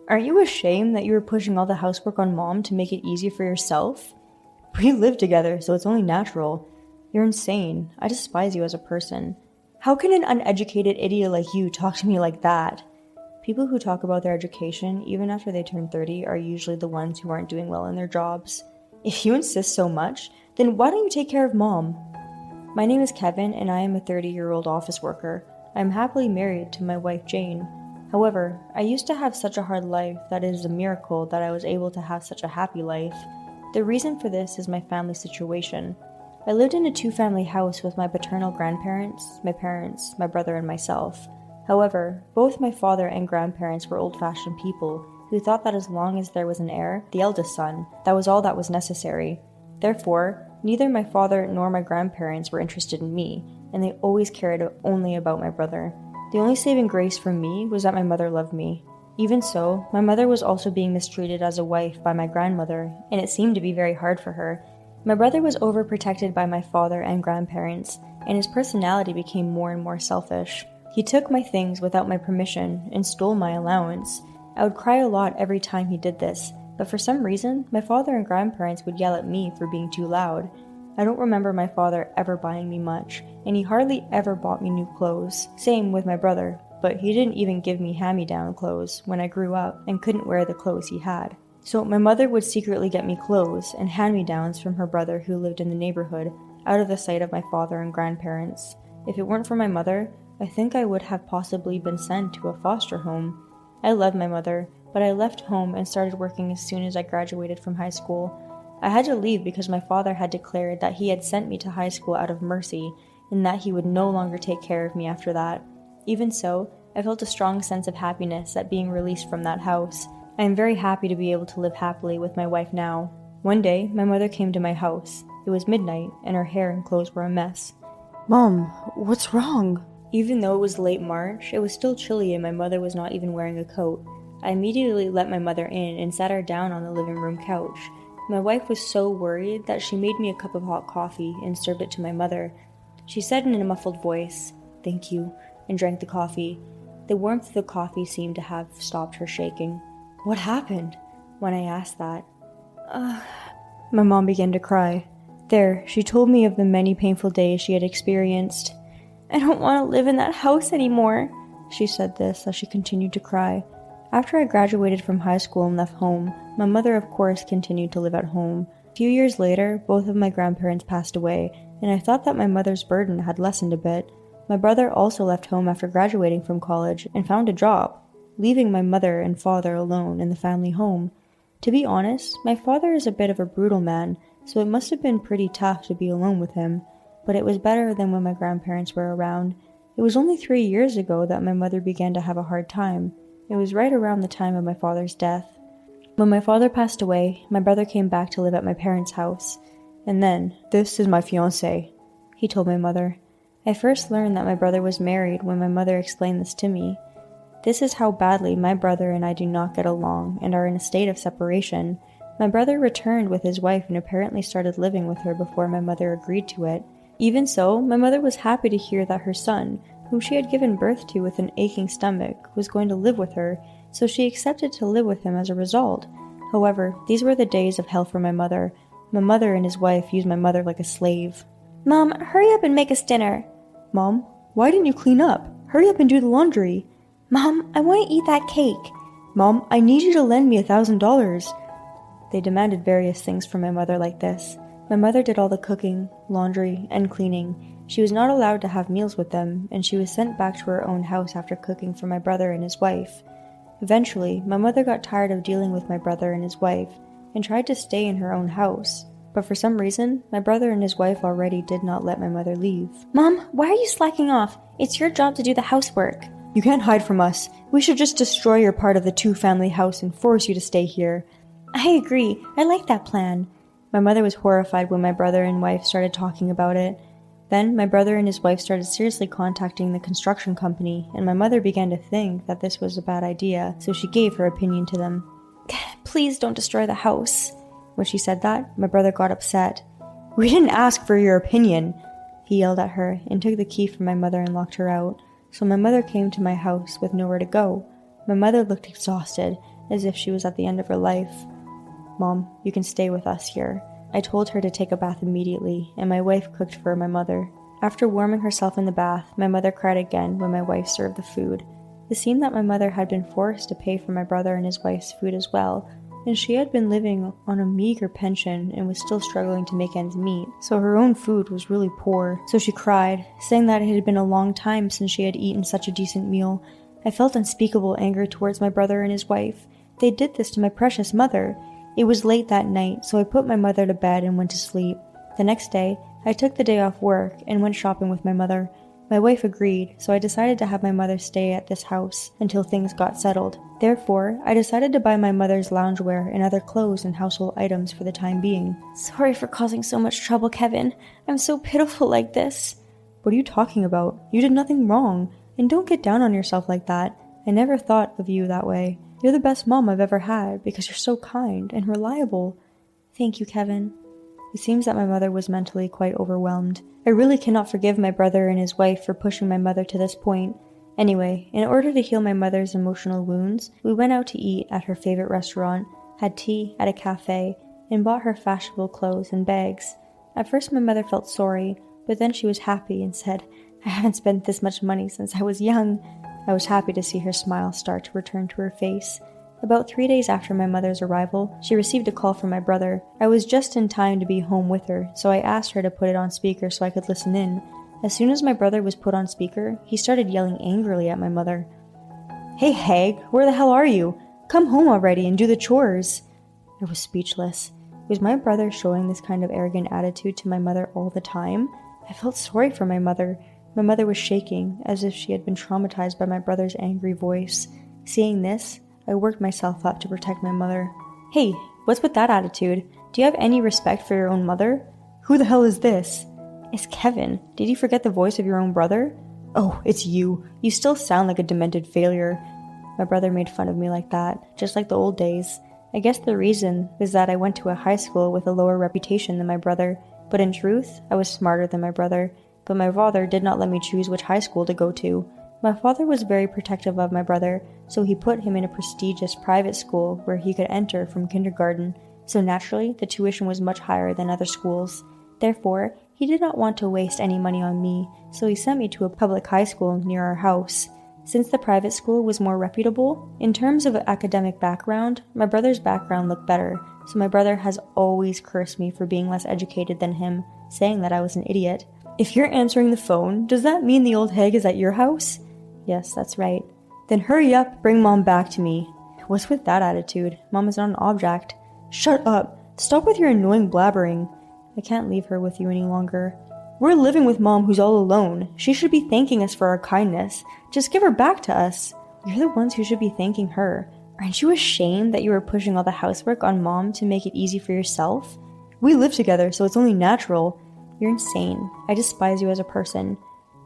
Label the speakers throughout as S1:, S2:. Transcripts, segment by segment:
S1: Aren't you ashamed that you were pushing all the housework on mom to make it easy for yourself? We live together, so it's only natural. You're insane. I despise you as a person. How can an uneducated idiot like you talk to me like that? People who talk about their education, even after they turn 30, are usually the ones who aren't doing well in their jobs. If you insist so much, then why don't you take care of mom? My name is Kevin, and I am a 30-year-old office worker. I am happily married to my wife Jane. However, I used to have such a hard life that it is a miracle that I was able to have such a happy life. The reason for this is my family situation. I lived in a two-family house with my paternal grandparents, my parents, my brother, and myself. However, both my father and grandparents were old-fashioned people who thought that as long as there was an heir, the eldest son, that was all that was necessary. Therefore, neither my father nor my grandparents were interested in me, and they always cared only about my brother. The only saving grace for me was that my mother loved me. Even so, my mother was also being mistreated as a wife by my grandmother, and it seemed to be very hard for her. My brother was overprotected by my father and grandparents, and his personality became more and more selfish. He took my things without my permission and stole my allowance. I would cry a lot every time he did this, but for some reason, my father and grandparents would yell at me for being too loud. I don't remember my father ever buying me much, and he hardly ever bought me new clothes. Same with my brother, but he didn't even give me hand-me-down clothes when I grew up and couldn't wear the clothes he had. So my mother would secretly get me clothes and hand-me-downs from her brother who lived in the neighborhood, out of the sight of my father and grandparents. If it weren't for my mother, I think I would have possibly been sent to a foster home. I love my mother, but I left home and started working as soon as I graduated from high school. I had to leave because my father had declared that he had sent me to high school out of mercy, and that he would no longer take care of me after that. Even so, I felt a strong sense of happiness at being released from that house. I am very happy to be able to live happily with my wife now. One day, my mother came to my house. It was midnight, and her hair and clothes were a mess.
S2: Mom, what's wrong?
S1: Even though it was late March, it was still chilly and my mother was not even wearing a coat. I immediately let my mother in and sat her down on the living room couch. My wife was so worried that she made me a cup of hot coffee and served it to my mother. She said in a muffled voice, "Thank you," and drank the coffee. The warmth of the coffee seemed to have stopped her shaking. "What happened?" When I asked that, my mom began to cry. There, she told me of the many painful days she had experienced. "I don't want to live in that house anymore," she said this as she continued to cry. After I graduated from high school and left home, my mother of course continued to live at home. A few years later, both of my grandparents passed away, and I thought that my mother's burden had lessened a bit. My brother also left home after graduating from college and found a job, leaving my mother and father alone in the family home. To be honest, my father is a bit of a brutal man, so it must have been pretty tough to be alone with him, but it was better than when my grandparents were around. It was only 3 years ago that my mother began to have a hard time. It was right around the time of my father's death. When my father passed away, my brother came back to live at my parents' house. And then, "This is my fiancé," he told my mother. I first learned that my brother was married when my mother explained this to me. This is how badly my brother and I do not get along and are in a state of separation. My brother returned with his wife and apparently started living with her before my mother agreed to it. Even so, my mother was happy to hear that her son, whom she had given birth to with an aching stomach, was going to live with her, so she accepted to live with him as a result. However, these were the days of hell for my mother. My mother and his wife used my mother like a slave. "Mom, hurry up and make us dinner." "Mom, why didn't you clean up? Hurry up and do the laundry." "Mom, I want to eat that cake." "Mom, I need you to lend me $1,000. They demanded various things from my mother like this. My mother did all the cooking, laundry, and cleaning. She was not allowed to have meals with them, and she was sent back to her own house after cooking for my brother and his wife. Eventually, my mother got tired of dealing with my brother and his wife, and tried to stay in her own house. But for some reason, my brother and his wife already did not let my mother leave. "Mom, why are you slacking off? It's your job to do the housework." "You can't hide from us. We should just destroy your part of the two-family house and force you to stay here." "I agree. I like that plan." My mother was horrified when my brother and wife started talking about it. Then my brother and his wife started seriously contacting the construction company, and my mother began to think that this was a bad idea, so she gave her opinion to them. "Please don't destroy the house." When she said that, my brother got upset. "We didn't ask for your opinion," he yelled at her and took the key from my mother and locked her out. So my mother came to my house with nowhere to go. My mother looked exhausted, as if she was at the end of her life. "Mom, you can stay with us here." I told her to take a bath immediately, and my wife cooked for my mother. After warming herself in the bath, my mother cried again when my wife served the food. It seemed that my mother had been forced to pay for my brother and his wife's food as well, and she had been living on a meager pension and was still struggling to make ends meet, so her own food was really poor. So she cried, saying that it had been a long time since she had eaten such a decent meal. I felt unspeakable anger towards my brother and his wife. They did this to my precious mother. It was late that night, so I put my mother to bed and went to sleep. The next day, I took the day off work and went shopping with my mother. My wife agreed, so I decided to have my mother stay at this house until things got settled. Therefore, I decided to buy my mother's loungewear and other clothes and household items for the time being. "Sorry for causing so much trouble, Kevin. I'm so pitiful like this." "What are you talking about? You did nothing wrong, and don't get down on yourself like that. I never thought of you that way. You're the best mom I've ever had because you're so kind and reliable." "Thank you, Kevin." It seems that my mother was mentally quite overwhelmed. I really cannot forgive my brother and his wife for pushing my mother to this point. Anyway, in order to heal my mother's emotional wounds, we went out to eat at her favorite restaurant, had tea at a cafe, and bought her fashionable clothes and bags. At first my mother felt sorry, but then she was happy and said, "I haven't spent this much money since I was young." I was happy to see her smile start to return to her face. About 3 days after my mother's arrival, she received a call from my brother. I was just in time to be home with her, so I asked her to put it on speaker so I could listen in. As soon as my brother was put on speaker, he started yelling angrily at my mother. "Hey hag, where the hell are you? Come home already and do the chores." I was speechless. Was my brother showing this kind of arrogant attitude to my mother all the time? I felt sorry for my mother. My mother was shaking, as if she had been traumatized by my brother's angry voice. Seeing this, I worked myself up to protect my mother. "Hey, what's with that attitude? Do you have any respect for your own mother? Who the hell is this?" "It's Kevin. Did you forget the voice of your own brother?" "Oh, it's you. You still sound like a demented failure." My brother made fun of me like that, just like the old days. I guess the reason was that I went to a high school with a lower reputation than my brother, but in truth, I was smarter than my brother. But my father did not let me choose which high school to go to. My father was very protective of my brother, so he put him in a prestigious private school where he could enter from kindergarten, so naturally the tuition was much higher than other schools. Therefore, he did not want to waste any money on me, so he sent me to a public high school near our house. Since the private school was more reputable, in terms of academic background, my brother's background looked better, so my brother has always cursed me for being less educated than him, saying that I was an idiot. "If you're answering the phone, does that mean the old hag is at your house?" "Yes, that's right." "Then hurry up, bring Mom back to me." What's with that attitude? Mom is not an object. "Shut up! Stop with your annoying blabbering." I can't leave her with you any longer. "We're living with Mom who's all alone. She should be thanking us for our kindness. Just give her back to us." You're the ones who should be thanking her. Aren't you ashamed that you were pushing all the housework on Mom to make it easy for yourself? We live together, so it's only natural. You're insane. I despise you as a person.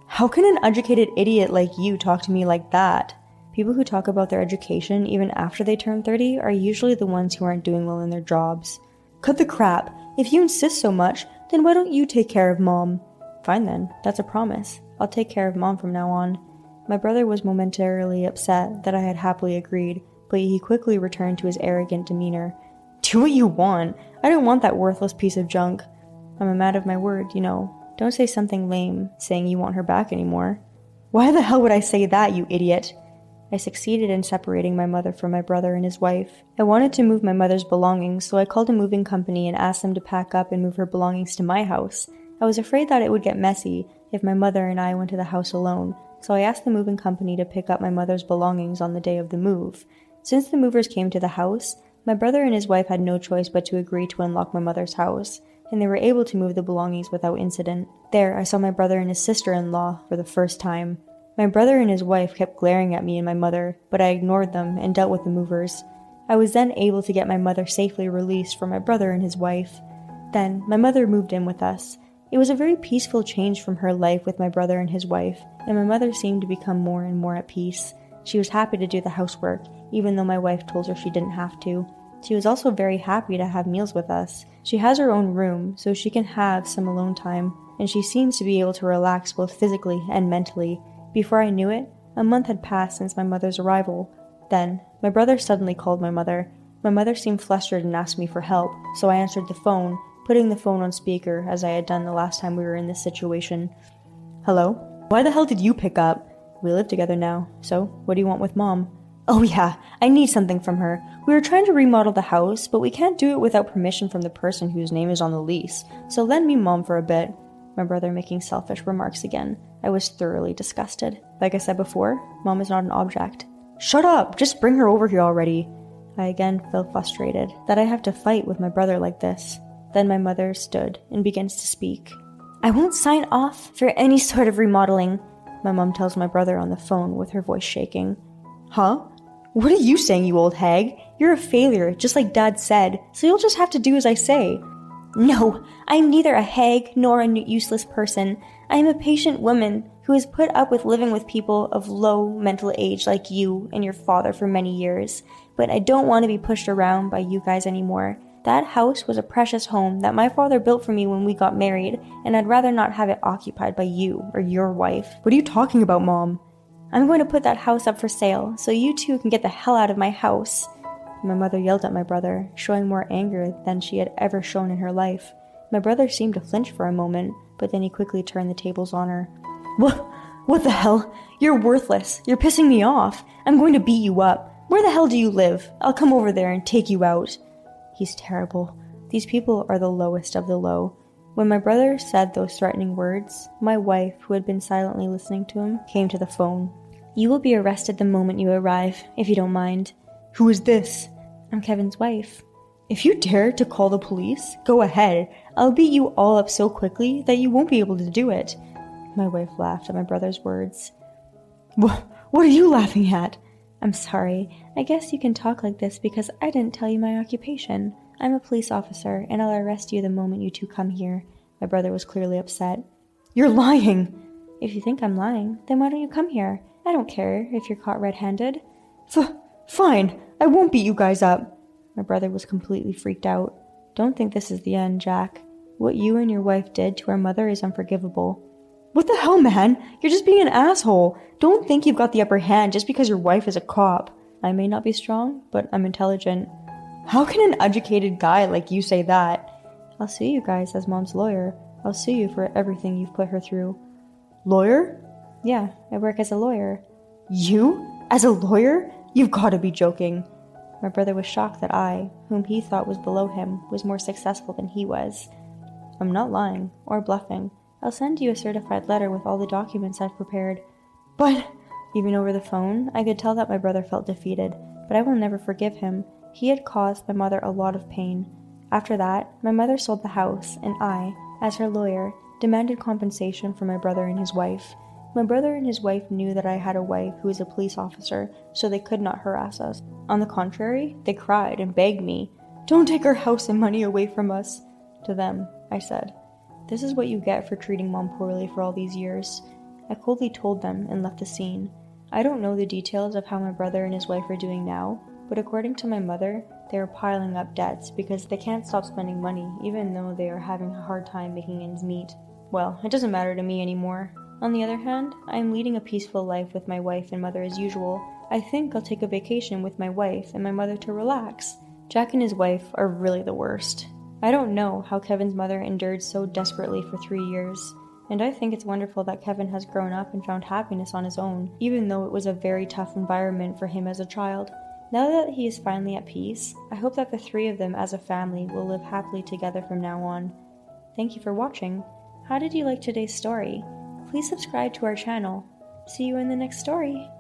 S1: How can an educated idiot like you talk to me like that? People who talk about their education even after they turn 30 are usually the ones who aren't doing well in their jobs. Cut the crap. If you insist so much, then why don't you take care of Mom? Fine then, that's a promise. I'll take care of Mom from now on. My brother was momentarily upset that I had happily agreed, but he quickly returned to his arrogant demeanor. Do what you want. I don't want that worthless piece of junk. I'm a man of my word, you know. Don't say something lame, saying you want her back anymore. Why the hell would I say that, you idiot? I succeeded in separating my mother from my brother and his wife. I wanted to move my mother's belongings, so I called a moving company and asked them to pack up and move her belongings to my house. I was afraid that it would get messy if my mother and I went to the house alone, so I asked the moving company to pick up my mother's belongings on the day of the move. Since the movers came to the house, my brother and his wife had no choice but to agree to unlock my mother's house, and they were able to move the belongings without incident. There, I saw my brother and his sister-in-law for the first time. My brother and his wife kept glaring at me and my mother, but I ignored them and dealt with the movers. I was then able to get my mother safely released from my brother and his wife. Then, my mother moved in with us. It was a very peaceful change from her life with my brother and his wife, and my mother seemed to become more and more at peace. She was happy to do the housework, even though my wife told her she didn't have to. She was also very happy to have meals with us. She has her own room, so she can have some alone time, and she seems to be able to relax both physically and mentally. Before I knew it, a month had passed since my mother's arrival. Then, my brother suddenly called my mother. My mother seemed flustered and asked me for help, so I answered the phone, putting the phone on speaker as I had done the last time we were in this situation. Hello? Why the hell did you pick up? We live together now, so what do you want with Mom? Oh yeah, I need something from her. We were trying to remodel the house, but we can't do it without permission from the person whose name is on the lease, so lend me Mom for a bit. My brother making selfish remarks again. I was thoroughly disgusted. Like I said before, Mom is not an object. Shut up! Just bring her over here already. I again feel frustrated that I have to fight with my brother like this. Then my mother stood and begins to speak. I won't sign off for any sort of remodeling, my mom tells my brother on the phone with her voice shaking. Huh? What are you saying, you old hag? You're a failure, just like Dad said, so you'll just have to do as I say. No, I am neither a hag nor a useless person. I am a patient woman who has put up with living with people of low mental age like you and your father for many years, but I don't want to be pushed around by you guys anymore. That house was a precious home that my father built for me when we got married, and I'd rather not have it occupied by you or your wife. What are you talking about, Mom? I'm going to put that house up for sale, so you two can get the hell out of my house. My mother yelled at my brother, showing more anger than she had ever shown in her life. My brother seemed to flinch for a moment, but then he quickly turned the tables on her. What the hell? You're worthless. You're pissing me off. I'm going to beat you up. Where the hell do you live? I'll come over there and take you out. He's terrible. These people are the lowest of the low. When my brother said those threatening words, my wife, who had been silently listening to him, came to the phone. You will be arrested the moment you arrive, if you don't mind. Who is this? I'm Kevin's wife. If you dare to call the police, go ahead. I'll beat you all up so quickly that you won't be able to do it. My wife laughed at my brother's words. What are you laughing at? I'm sorry. I guess you can talk like this because I didn't tell you my occupation. I'm a police officer, and I'll arrest you the moment you two come here. My brother was clearly upset. You're lying! If you think I'm lying, then why don't you come here? I don't care if you're caught red-handed. Fine. I won't beat you guys up. My brother was completely freaked out. Don't think this is the end, Jack. What you and your wife did to our mother is unforgivable. What the hell, man? You're just being an asshole. Don't think you've got the upper hand just because your wife is a cop. I may not be strong, but I'm intelligent. How can an educated guy like you say that? I'll sue you guys as Mom's lawyer. I'll sue you for everything you've put her through. Lawyer? Yeah, I work as a lawyer. You? As a lawyer? You've got to be joking. My brother was shocked that I, whom he thought was below him, was more successful than he was. I'm not lying, or bluffing. I'll send you a certified letter with all the documents I've prepared. But, even over the phone, I could tell that my brother felt defeated, but I will never forgive him. He had caused my mother a lot of pain. After that, my mother sold the house, and I, as her lawyer, demanded compensation for my brother and his wife. My brother and his wife knew that I had a wife who was a police officer, so they could not harass us. On the contrary, they cried and begged me, "Don't take our house and money away from us." To them, I said, "This is what you get for treating Mom poorly for all these years." I coldly told them and left the scene. I don't know the details of how my brother and his wife are doing now, but according to my mother, they are piling up debts because they can't stop spending money even though they are having a hard time making ends meet. Well, it doesn't matter to me anymore. On the other hand, I am leading a peaceful life with my wife and mother as usual. I think I'll take a vacation with my wife and my mother to relax. Jack and his wife are really the worst. I don't know how Kevin's mother endured so desperately for 3 years, and I think it's wonderful that Kevin has grown up and found happiness on his own, even though it was a very tough environment for him as a child. Now that he is finally at peace, I hope that the three of them as a family will live happily together from now on. Thank you for watching. How did you like today's story? Please subscribe to our channel. See you in the next story.